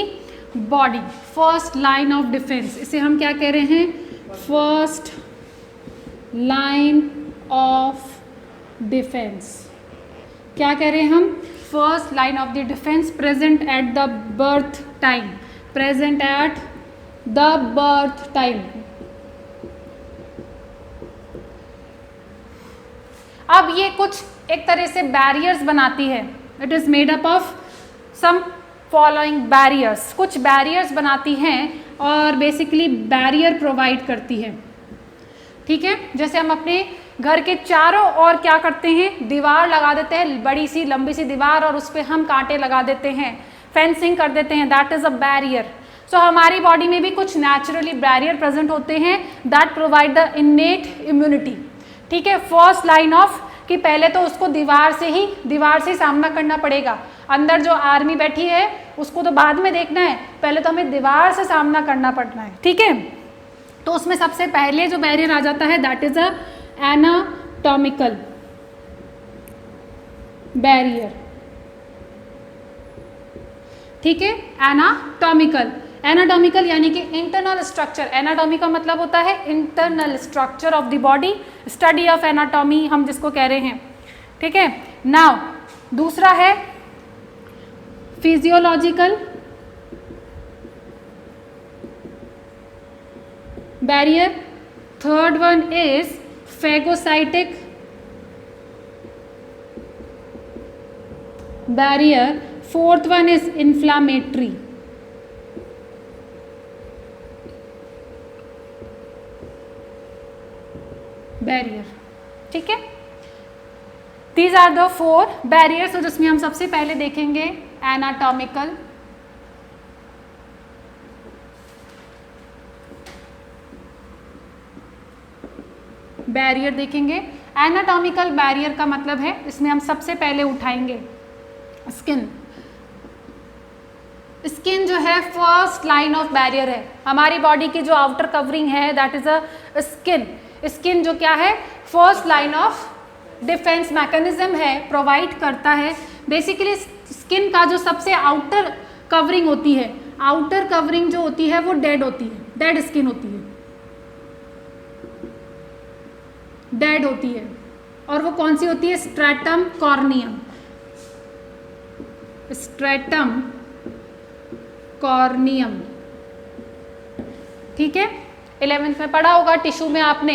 body, first line of defence. इसे हम क्या कह रहे हैं, फर्स्ट लाइन ऑफ डिफेंस। क्या कह रहे हैं हम, first line of the defence present at the birth time, present at the birth time. अब ये कुछ एक तरह से बैरियर्स बनाती है, it is made up of some following barriers, कुछ बैरियर्स बनाती हैं और बेसिकली बैरियर प्रोवाइड करती है। ठीक है, जैसे हम अपने घर के चारों ओर क्या करते हैं, दीवार लगा देते हैं, बड़ी सी लंबी सी दीवार, और उस पर हम कांटे लगा देते हैं, फेंसिंग कर देते हैं, दैट इज अ बैरियर। सो हमारी बॉडी में भी कुछ नेचुरली बैरियर प्रेजेंट होते हैं that provide the innate immunity. ठीक है, फर्स्ट लाइन ऑफ कि पहले तो उसको दीवार से ही सामना करना पड़ेगा। अंदर जो आर्मी बैठी है उसको तो बाद में देखना है, पहले तो हमें दीवार से सामना करना पड़ना है। ठीक है, तो उसमें सबसे पहले जो बैरियर आ जाता है that is a anatomical barrier, ठीक है। एनाटॉमिकल, एनाटॉमिकल यानी कि इंटरनल स्ट्रक्चर, एनाटॉमी का मतलब होता है internal structure of the body, study of anatomy हम जिसको कह रहे हैं, ठीक है। नाउ दूसरा है physiological barrier, third one is phagocytic barrier, fourth one is inflammatory. Barrier, ठीक है। दीज आर द 4 बैरियर्स, जिसमें हम सबसे पहले देखेंगे एनाटॉमिकल, बैरियर देखेंगे। एनाटॉमिकल बैरियर का मतलब है, इसमें हम सबसे पहले उठाएंगे स्किन। स्किन जो है फर्स्ट लाइन ऑफ बैरियर है, हमारी बॉडी की जो आउटर कवरिंग है that is a skin. Skin जो क्या है, first line of defence mechanism है, प्रोवाइड करता है। बेसिकली स्किन का जो सबसे आउटर कवरिंग होती है, आउटर कवरिंग जो होती है वो डेड होती है, डेड स्किन होती है, डेड होती है। और वो कौन सी होती है, स्ट्रैटम कॉर्नियम, स्ट्रैटम कॉर्नियम, ठीक है। 11th में पढ़ा होगा टिश्यू में आपने,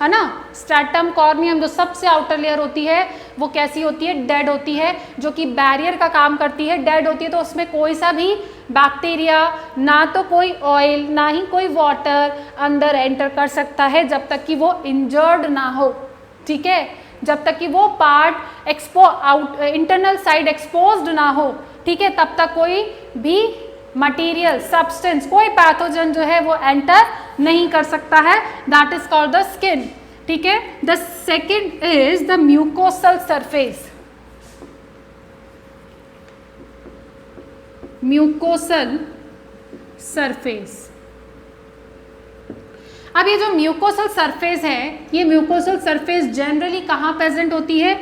है ना। स्ट्रैटम कॉर्नियम जो सबसे आउटर लेयर होती है वो कैसी होती है, डेड होती है, जो कि बैरियर का काम करती है। डेड होती है तो उसमें कोई सा भी बैक्टीरिया, ना तो कोई ऑयल ना ही कोई वाटर अंदर एंटर कर सकता है जब तक कि वो इंजर्ड ना हो, ठीक है। जब तक कि वो पार्ट इंटरनल साइड एक्सपोज्ड ना हो, ठीक है, तब तक कोई भी मटीरियल, सब्सटेंस, कोई पैथोजन जो है वो एंटर नहीं कर सकता है। That is called the skin, ठीक है। The second is the mucosal surface, mucosal surface. अब ये जो म्यूकोसल सरफेस है, ये म्यूकोसल सरफेस जनरली कहाँ प्रेजेंट होती है,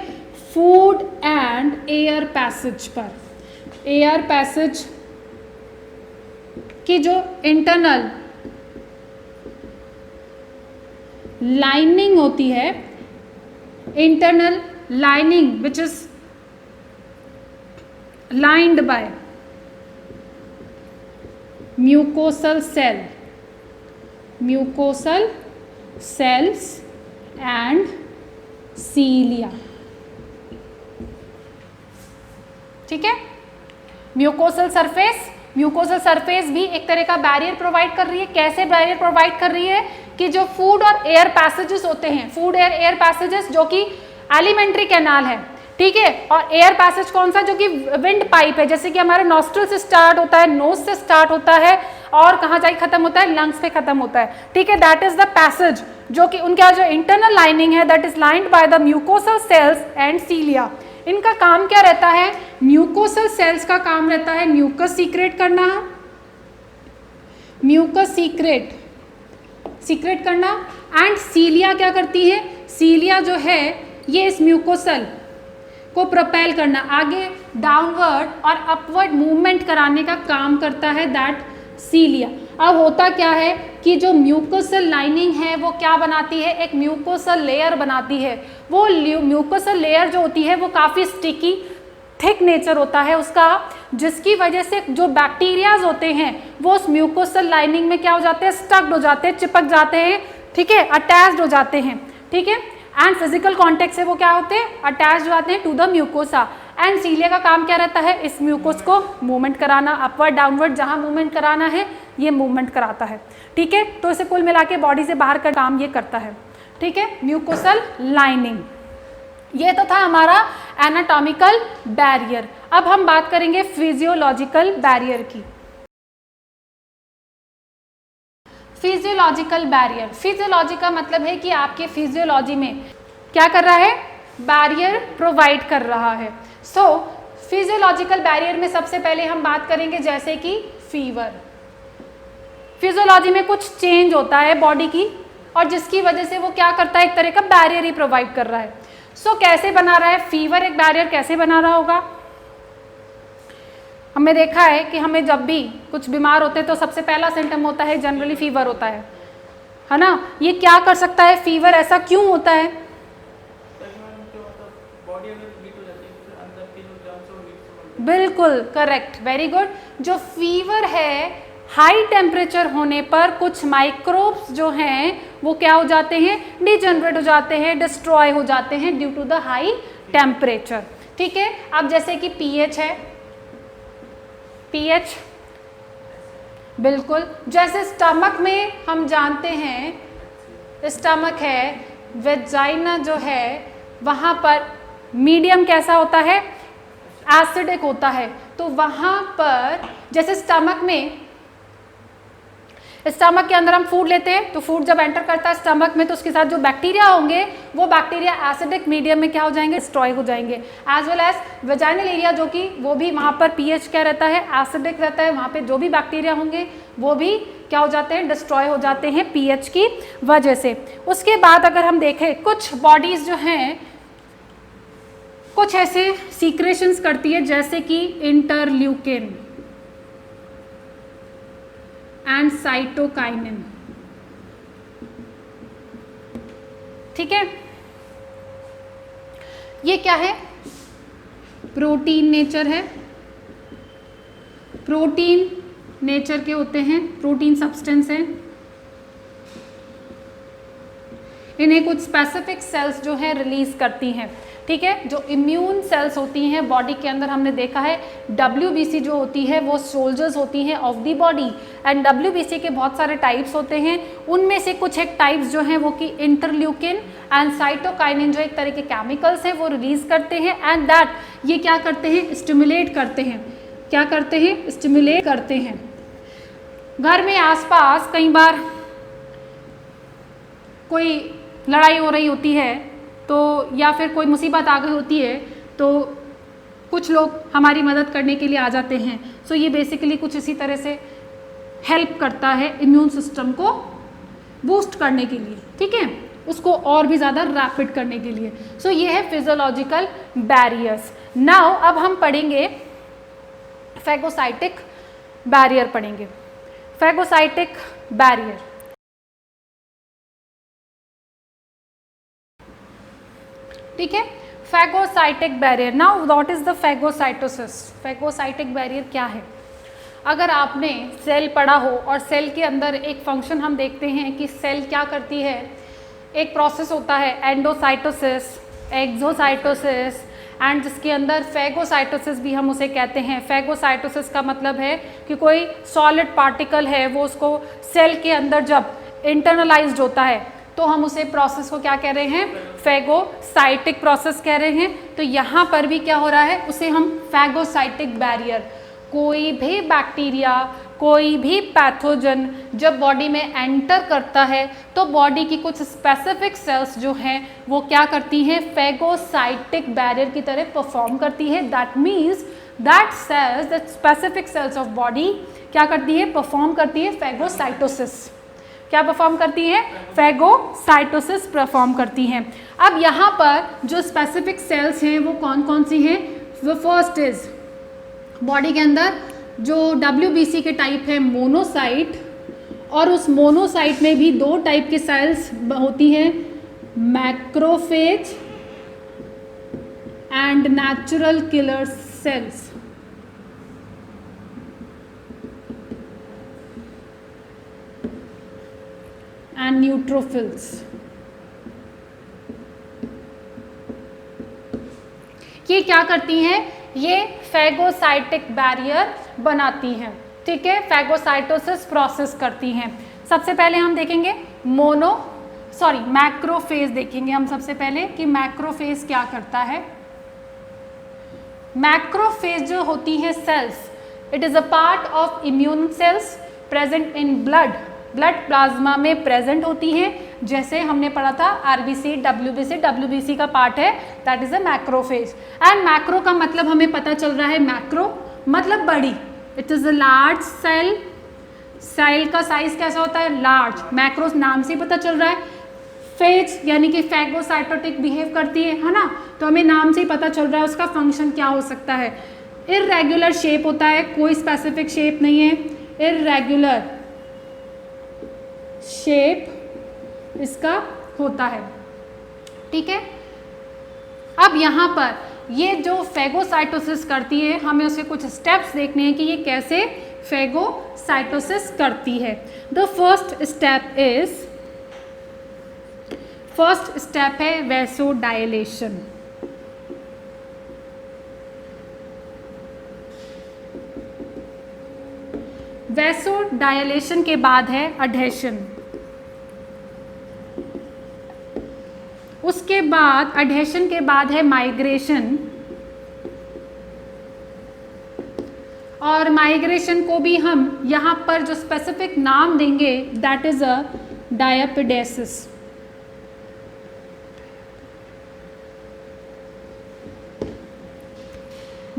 फूड एंड एयर पैसेज पर। एयर पैसेज की जो इंटरनल लाइनिंग होती है, internal lining which is lined by mucosal cell, mucosal cells and cilia, ठीक है। म्यूकोसल सरफेस, म्यूकोसल सरफेस भी एक तरह का बैरियर प्रोवाइड कर रही है। कैसे बैरियर प्रोवाइड कर रही है कि जो फूड और एयर पैसेजेस होते हैं, फूड एयर पैसेजेस जो कि एलिमेंट्री कैनाल है, ठीक है, और एयर पैसेज कौन सा, जो कि विंड पाइप है, जैसे कि हमारे नॉस्ट्रल से स्टार्ट होता है, नोज से स्टार्ट होता है और कहाँ जाके खत्म होता है, लंग्स पे खत्म होता है, ठीक है। दैट इज द पैसेज, जो कि उनका जो इंटरनल लाइनिंग है that is lined by the mucosal cells and cilia. इनका काम क्या रहता है, म्यूकोसल सेल्स का काम रहता है म्यूकस सीक्रेट करना, म्यूकस सीक्रेट करना। एंड सीलिया क्या करती है, सीलिया जो है ये इस म्यूकोसल को प्रोपेल करना, आगे डाउनवर्ड और अपवर्ड मूवमेंट कराने का काम करता है दैट सीलिया। अब होता क्या है कि जो म्यूकोसल लाइनिंग है वो क्या बनाती है, एक म्यूकोसल लेयर बनाती है। वो म्यूकोसल लेयर जो होती है वो काफ़ी स्टिकी, थिक नेचर होता है उसका, जिसकी वजह से जो बैक्टीरियाज होते हैं वो उस म्यूकोसल लाइनिंग में क्या हो जाते हैं, स्टक्ड हो जाते हैं, चिपक जाते हैं, ठीक है, अटैच्ड हो जाते हैं, ठीक है। एंड फिजिकल कॉन्टेक्ट से वो क्या होते हैं, अटैच हो जाते हैं टू द म्यूकोसा। एंड सीलिया का काम क्या रहता है, इस म्यूकोस को मूवमेंट कराना, अपवर्ड डाउनवर्ड जहाँ मूवमेंट कराना है ये मूवमेंट कराता है, ठीक है। तो इसे कुल मिला के बॉडी से बाहर का काम ये करता है, ठीक है, म्यूकोसल लाइनिंग। ये तो था हमारा एनाटॉमिकल बैरियर। अब हम बात करेंगे फिजियोलॉजिकल बैरियर की। फिजियोलॉजिकल बैरियर, फिजियोलॉजी का मतलब है कि आपके फिजियोलॉजी में क्या कर रहा है, बैरियर प्रोवाइड कर रहा है। सो फिजियोलॉजिकल बैरियर में सबसे पहले हम बात करेंगे जैसे कि फीवर। फिजियोलॉजी में कुछ चेंज होता है बॉडी की और जिसकी वजह से वो क्या करता है, एक तरह का बैरियर ही प्रोवाइड कर रहा है। सो कैसे बना रहा है फीवर, एक बैरियर कैसे बना रहा होगा? हमने देखा है कि हमें जब भी कुछ बीमार होते हैं तो सबसे पहला सिम्टम होता है जनरली फीवर होता है ना? ये क्या कर सकता है फीवर, ऐसा क्यों होता है? बिल्कुल करेक्ट, वेरी गुड। जो फीवर है, हाई टेम्परेचर होने पर कुछ माइक्रोब्स जो हैं वो क्या हो जाते हैं, डिजनरेट हो जाते हैं, डिस्ट्रॉय हो जाते हैं due to the high temperature. ठीक है, अब जैसे कि पीएच है, पीएच बिल्कुल, जैसे स्टमक में हम जानते हैं स्टमक है, वेजाइना जो है वहाँ पर मीडियम कैसा होता है, एसिडिक होता है। तो वहाँ पर जैसे स्टमक के अंदर हम फूड लेते हैं, तो फूड जब एंटर करता है स्टमक में तो उसके साथ जो बैक्टीरिया होंगे वो बैक्टीरिया एसिडिक मीडियम में क्या हो जाएंगे, डिस्ट्रॉय हो जाएंगे। As well as vaginal area जो कि वो भी वहाँ पर पीएच क्या रहता है, एसिडिक रहता है, वहाँ पे जो भी बैक्टीरिया होंगे वो भी क्या हो जाते हैं, डिस्ट्रॉय हो जाते हैं पीएच की वजह से। उसके बाद अगर हम देखें कुछ बॉडीज जो हैं कुछ ऐसे सीक्रेशंस करती है जैसे कि इंटरल्यूकिन एंड साइटोकाइनिन। ठीक है, ये क्या है, प्रोटीन नेचर है, प्रोटीन नेचर के होते हैं, प्रोटीन सब्सटेंस है। इन्हें कुछ स्पेसिफिक सेल्स जो है रिलीज करती हैं। ठीक है, जो इम्यून सेल्स होती हैं बॉडी के अंदर, हमने देखा है WBC जो होती है वो सोल्जर्स होती हैं of the body, and WBC के बहुत सारे टाइप्स होते हैं। उनमें से कुछ एक टाइप्स जो हैं वो कि इंटरल्यूकिन एंड साइटोकाइनिन जो एक तरह के केमिकल्स हैं वो रिलीज करते हैं, एंड दैट ये क्या करते हैं, स्टिमुलेट करते हैं। क्या करते हैं, स्टिमुलेट करते हैं। घर में आसपास कई बार कोई लड़ाई हो रही होती है तो या फिर कोई मुसीबत आ गई होती है तो कुछ लोग हमारी मदद करने के लिए आ जाते हैं। सो ये बेसिकली कुछ इसी तरह से हेल्प करता है इम्यून सिस्टम को बूस्ट करने के लिए, ठीक है, उसको और भी ज़्यादा रैपिड करने के लिए। सो ये है फिजियोलॉजिकल बैरियर्स। नाउ अब हम पढ़ेंगे फैगोसाइटिक बैरियर पढ़ेंगे। फैगोसाइटिक बैरियर, ठीक है, phagocytic barrier. Now what is the phagocytosis? Phagocytic barrier क्या है? अगर आपने सेल पढ़ा हो और सेल के अंदर एक फंक्शन हम देखते हैं कि सेल क्या करती है, एक प्रोसेस होता है एंडोसाइटोसिस, एक्सोसाइटोसिस एंड जिसके अंदर फैगोसाइटोसिस भी हम उसे कहते हैं। फैगोसाइटोसिस का मतलब है कि कोई सॉलिड पार्टिकल है वो उसको सेल के अंदर जब इंटरनलाइज्ड होता है तो हम उसे प्रोसेस को क्या कह रहे हैं, फैगोसाइटिक प्रोसेस कह रहे हैं। तो यहाँ पर भी क्या हो रहा है, उसे हम फैगोसाइटिक बैरियर, कोई भी बैक्टीरिया, कोई भी पैथोजन जब बॉडी में एंटर करता है तो बॉडी की कुछ स्पेसिफिक सेल्स जो हैं वो क्या करती हैं, फैगोसाइटिक बैरियर की तरह परफॉर्म करती है। That means that cells, that specific cells of body क्या करती है, परफॉर्म करती है फैगोसाइटोसिस। क्या परफॉर्म करती है, फैगोसाइटोसिस परफॉर्म करती हैं। अब यहाँ पर जो स्पेसिफिक सेल्स हैं वो कौन कौन सी हैं? वो फर्स्ट इज बॉडी के अंदर जो WBC के टाइप है मोनोसाइट, और उस मोनोसाइट में भी दो टाइप के सेल्स होती हैं, macrophage and natural killer cells. And neutrophils. ये क्या करती हैं, ये फैगोसाइटिक बैरियर बनाती हैं, ठीक है, फैगोसाइटोसिस प्रोसेस करती हैं। सबसे पहले हम देखेंगे मैक्रोफेज देखेंगे हम सबसे पहले कि मैक्रोफेज क्या करता है। मैक्रोफेज जो होती है cells, it is a part of immune cells present in blood plasma में प्रेजेंट होती हैं। जैसे हमने पढ़ा था RBC, WBC का पार्ट है, that is a macrophage. And macro का मतलब हमें पता चल रहा है, मैक्रो मतलब बड़ी, it is a large cell. Cell का साइज कैसा होता है, लार्ज। मैक्रो नाम से पता चल रहा है। फेज यानी कि फैगोसाइटोटिक बिहेव करती है ना, तो हमें नाम से ही पता चल रहा है उसका फंक्शन क्या हो सकता है। इर्रेगुलर शेप होता है, कोई स्पेसिफिक शेप नहीं है, इर्रेगुलर शेप इसका होता है, ठीक है। अब यहाँ पर ये जो फैगोसाइटोसिस करती है, हमें उसके कुछ स्टेप्स देखने हैं कि ये कैसे फैगोसाइटोसिस करती है। द फर्स्ट स्टेप है वैसोडायलेशन। वैसोडायलेशन के बाद है अडहेशन, उसके बाद अडहेशन के बाद है माइग्रेशन, और माइग्रेशन को भी हम यहाँ पर जो स्पेसिफिक नाम देंगे दैट इज अ डायापिडेसिस।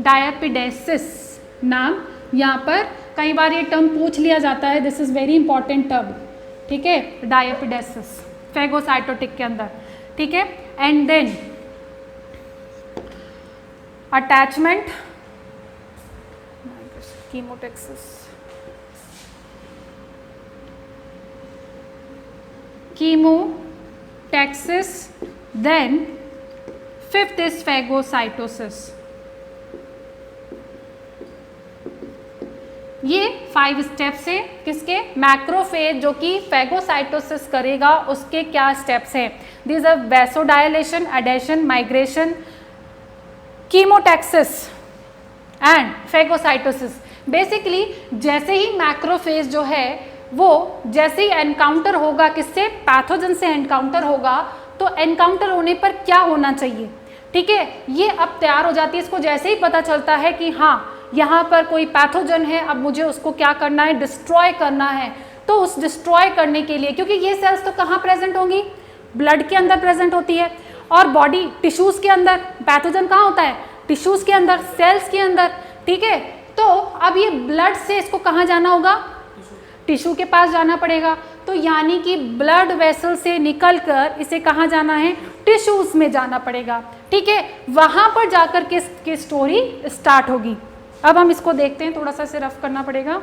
डायापिडेसिस नाम यहाँ पर कई बार ये टर्म पूछ लिया जाता है, this is very important term, ठीक है, डायापिडेसिस फैगोसाइटोटिक के अंदर, ठीक है। And then attachment, chemotaxis, then fifth is phagocytosis. ये 5 स्टेप्स हैं किसके, मैक्रोफेज जो कि फैगोसाइटोसिस करेगा उसके क्या स्टेप्स हैं। This are vasodilation, adhesion, migration, chemotaxis and phagocytosis. Basically जैसे ही मैक्रोफेज जो है वो जैसे ही एनकाउंटर होगा किससे, पैथोजन से एनकाउंटर होगा, तो एनकाउंटर होने पर क्या होना चाहिए, ठीक है, ये अब तैयार हो जाती है। इसको जैसे ही पता चलता है कि हाँ यहाँ पर कोई पैथोजन है, अब मुझे उसको क्या करना है, डिस्ट्रॉय करना है, तो उस डिस्ट्रॉय करने के लिए, क्योंकि ये सेल्स तो कहाँ प्रेजेंट होंगी, ब्लड के अंदर प्रेजेंट होती है, और बॉडी टिश्यूज के अंदर, पैथोजन कहाँ होता है, टिश्यूज के अंदर, सेल्स के अंदर, ठीक है। तो अब ये ब्लड से इसको कहाँ जाना होगा, टिश्यू के पास जाना पड़ेगा, तो यानी कि ब्लड वेसल से निकलकर इसे कहाँ जाना है, टिश्यूज में जाना पड़ेगा, ठीक है, वहां पर जाकर के स्टोरी स्टार्ट होगी। अब हम इसको देखते हैं, थोड़ा सा इसे रफ करना पड़ेगा।